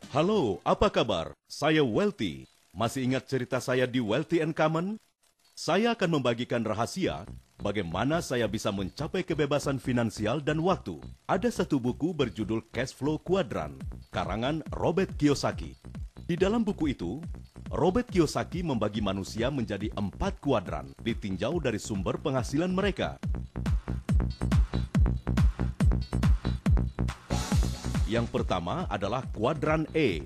Halo, apa kabar? Saya Welty. Masih ingat cerita saya di Wealthy and Common? Saya akan membagikan rahasia bagaimana saya bisa mencapai kebebasan finansial dan waktu. Ada satu buku berjudul Cash Flow Quadrant, karangan Robert Kiyosaki. Di dalam buku itu, Robert Kiyosaki membagi manusia menjadi 4 kuadran, ditinjau dari sumber penghasilan mereka. Yang pertama adalah kuadran E.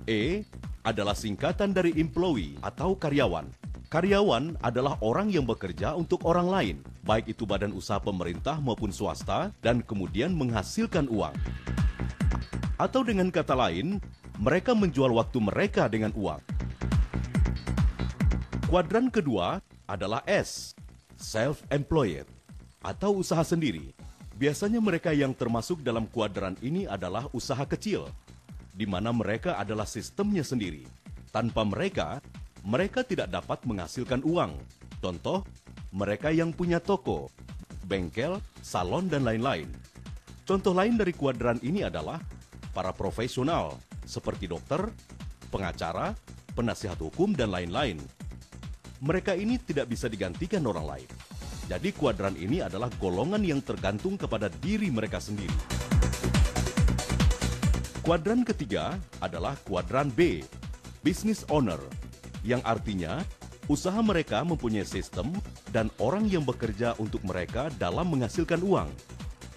E adalah singkatan dari employee atau karyawan. Karyawan adalah orang yang bekerja untuk orang lain, baik itu badan usaha pemerintah maupun swasta, dan kemudian menghasilkan uang. Atau dengan kata lain, mereka menjual waktu mereka dengan uang. Kuadran kedua adalah S, self-employed, atau usaha sendiri. Biasanya mereka yang termasuk dalam kuadran ini adalah usaha kecil, di mana mereka adalah sistemnya sendiri. Tanpa mereka, mereka tidak dapat menghasilkan uang. Contoh, mereka yang punya toko, bengkel, salon, dan lain-lain. Contoh lain dari kuadran ini adalah para profesional, seperti dokter, pengacara, penasihat hukum, dan lain-lain. Mereka ini tidak bisa digantikan orang lain. Jadi kuadran ini adalah golongan yang tergantung kepada diri mereka sendiri. Kuadran ketiga adalah kuadran B, business owner, yang artinya usaha mereka mempunyai sistem dan orang yang bekerja untuk mereka dalam menghasilkan uang.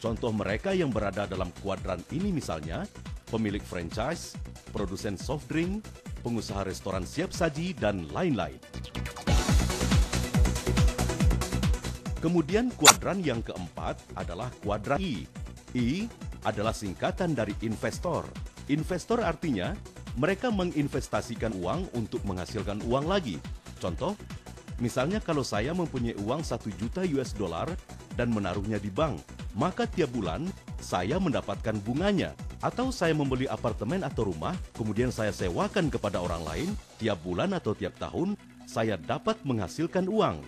Contoh mereka yang berada dalam kuadran ini misalnya pemilik franchise, produsen soft drink, pengusaha restoran siap saji, dan lain-lain. Kemudian kuadran yang keempat adalah kuadran I. I adalah singkatan dari investor. Investor artinya mereka menginvestasikan uang untuk menghasilkan uang lagi. Contoh, misalnya kalau saya mempunyai uang 1 juta US dollar dan menaruhnya di bank, maka tiap bulan saya mendapatkan bunganya. Atau saya membeli apartemen atau rumah, kemudian saya sewakan kepada orang lain, tiap bulan atau tiap tahun saya dapat menghasilkan uang.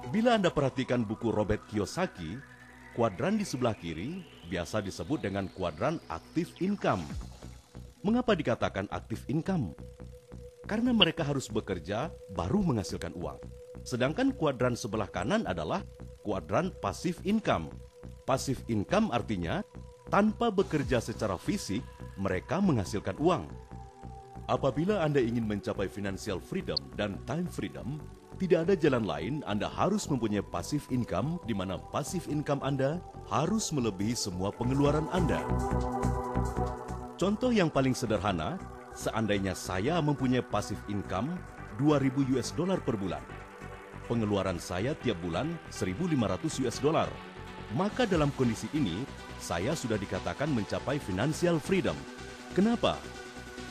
Bila Anda perhatikan buku Robert Kiyosaki, kuadran di sebelah kiri biasa disebut dengan kuadran active income. Mengapa dikatakan active income? Karena mereka harus bekerja baru menghasilkan uang. Sedangkan kuadran sebelah kanan adalah kuadran passive income. Passive income artinya tanpa bekerja secara fisik, mereka menghasilkan uang. Apabila Anda ingin mencapai financial freedom dan time freedom, tidak ada jalan lain, Anda harus mempunyai passive income, di mana passive income Anda harus melebihi semua pengeluaran Anda. Contoh yang paling sederhana, seandainya saya mempunyai passive income 2.000 US dollar per bulan. Pengeluaran saya tiap bulan 1.500 US dollar. Maka dalam kondisi ini, saya sudah dikatakan mencapai financial freedom. Kenapa?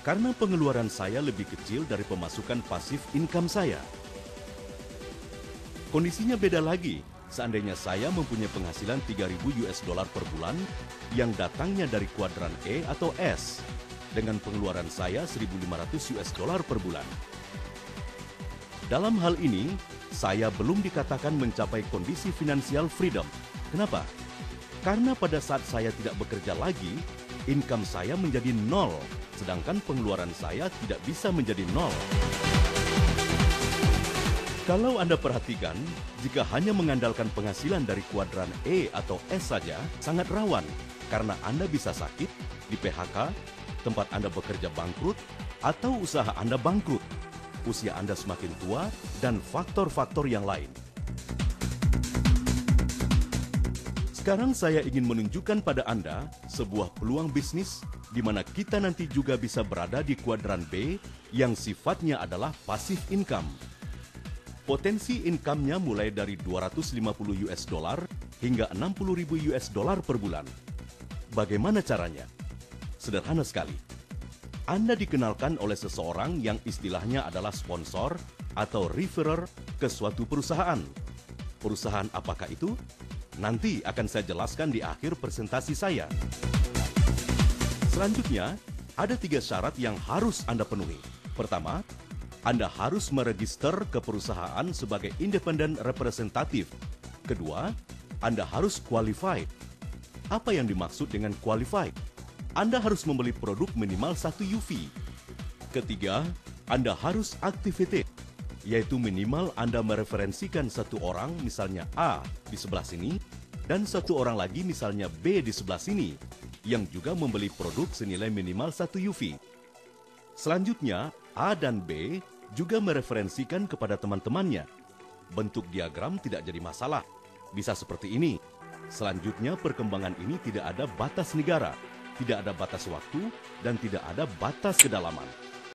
Karena pengeluaran saya lebih kecil dari pemasukan passive income saya. Kondisinya beda lagi, seandainya saya mempunyai penghasilan 3.000 US dollar per bulan yang datangnya dari kuadran E atau S, dengan pengeluaran saya 1.500 US dollar per bulan. Dalam hal ini, saya belum dikatakan mencapai kondisi financial freedom. Kenapa? Karena pada saat saya tidak bekerja lagi, income saya menjadi nol, sedangkan pengeluaran saya tidak bisa menjadi nol. Kalau Anda perhatikan, jika hanya mengandalkan penghasilan dari kuadran E atau S saja, sangat rawan karena Anda bisa sakit, di PHK, tempat Anda bekerja bangkrut, atau usaha Anda bangkrut, usia Anda semakin tua, dan faktor-faktor yang lain. Sekarang saya ingin menunjukkan pada Anda sebuah peluang bisnis di mana kita nanti juga bisa berada di kuadran B yang sifatnya adalah passive income. Potensi income-nya mulai dari 250 US dollar hingga 60.000 US dollar per bulan. Bagaimana caranya? Sederhana sekali. Anda dikenalkan oleh seseorang yang istilahnya adalah sponsor atau referrer ke suatu perusahaan. Perusahaan apakah itu? Nanti akan saya jelaskan di akhir presentasi saya. Selanjutnya, ada 3 syarat yang harus Anda penuhi. Pertama, Anda harus meregister ke perusahaan sebagai independent representative. Kedua, Anda harus qualified. Apa yang dimaksud dengan qualified? Anda harus membeli produk minimal 1 UV. Ketiga, Anda harus activated, yaitu minimal Anda mereferensikan satu orang, misalnya A di sebelah sini, dan satu orang lagi misalnya B di sebelah sini, yang juga membeli produk senilai minimal 1 UV. Selanjutnya, A dan B juga mereferensikan kepada teman-temannya. Bentuk diagram tidak jadi masalah, bisa seperti ini. Selanjutnya, perkembangan ini tidak ada batas negara, tidak ada batas waktu, dan tidak ada batas kedalaman.